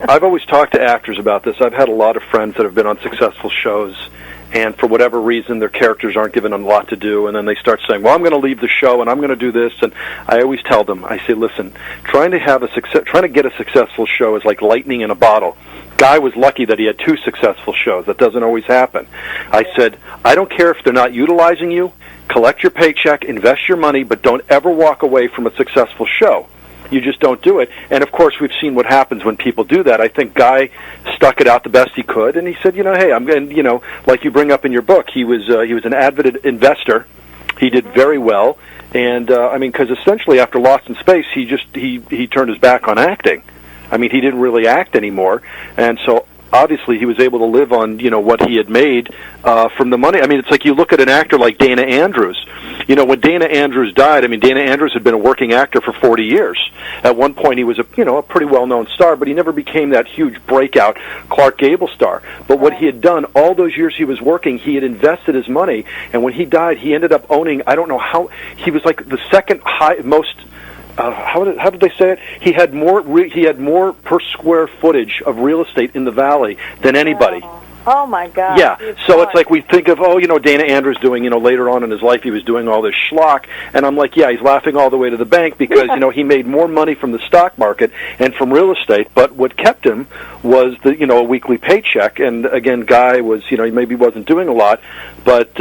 I've always talked to actors about this. I've had a lot of friends that have been on successful shows, and for whatever reason, their characters aren't given a lot to do, and then they start saying, well, I'm going to leave the show, and I'm going to do this, and I always tell them, I say, listen, trying to get a successful show is like lightning in a bottle. Guy was lucky that he had 2 successful shows. That doesn't always happen. I said, I don't care if they're not utilizing you, collect your paycheck, invest your money, but don't ever walk away from a successful show. You just don't do it. And, of course, we've seen what happens when people do that. I think Guy stuck it out the best he could, and he said, hey, I'm going to, like you bring up in your book, he was an avid investor. He did very well. And, because essentially after Lost in Space, he turned his back on acting. He didn't really act anymore. And so obviously he was able to live on, what he had made from the money. It's like you look at an actor like Dana Andrews. When Dana Andrews died, Dana Andrews had been a working actor for 40 years. At one point he was a pretty well-known star, but he never became that huge breakout Clark Gable star. But what he had done, all those years he was working, he had invested his money, and when he died, he ended up owning, I don't know how, he was like the second most... how did they say it? He had more per square footage of real estate in the valley than anybody. Oh my God! Yeah, so it's like we think of Dana Andrews doing later on in his life he was doing all this schlock, and I'm like, yeah, he's laughing all the way to the bank because he made more money from the stock market and from real estate, but what kept him was the a weekly paycheck. And again, Guy was he maybe wasn't doing a lot, but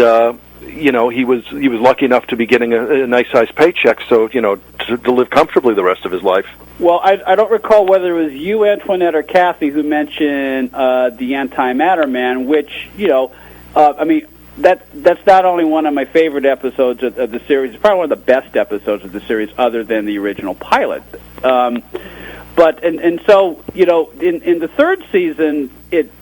he was lucky enough to be getting a nice sized paycheck, so to live comfortably the rest of his life. Well, I don't recall whether it was you, Antoinette, or Kathy who mentioned the Antimatter Man, which that's not only one of my favorite episodes of the series, it's probably one of the best episodes of the series, other than the original pilot. But so in the 3rd season,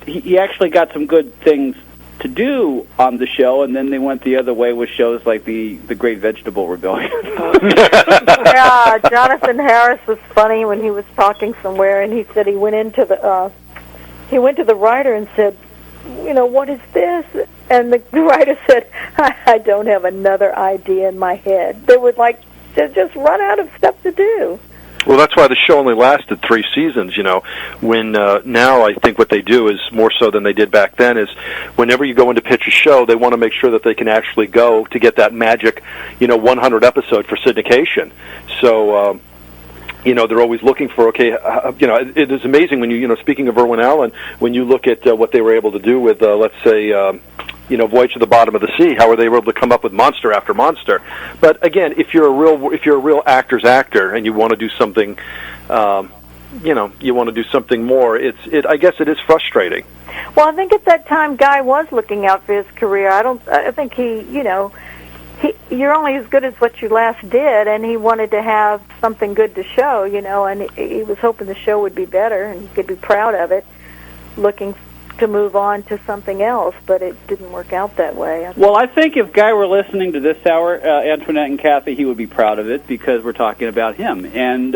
he actually got some good things to do on the show, and then they went the other way with shows like the Great Vegetable Rebellion. Yeah, Jonathan Harris was funny when he was talking somewhere, and he said he went to the writer and said, what is this? And the writer said, I don't have another idea in my head. They would just run out of stuff to do. Well, that's why the show only lasted 3 seasons, when now I think what they do is more so than they did back then is whenever you go in to pitch a show, they want to make sure that they can actually go to get that magic, 100 episode for syndication. So, they're always looking for, it is amazing when speaking of Irwin Allen, when you look at what they were able to do with, let's say, Voyage to the Bottom of the Sea. How were they able to come up with monster after monster? But again, if you're a real actor's actor and you want to do something, you want to do something more. I guess it is frustrating. Well, I think at that time, Guy was looking out for his career. I think you're only as good as what you last did, and he wanted to have something good to show, and he was hoping the show would be better and he could be proud of it, looking to move on to something else, but it didn't work out that way. Well, I think if Guy were listening to this hour, Antoinette and Kathy, he would be proud of it because we're talking about him. And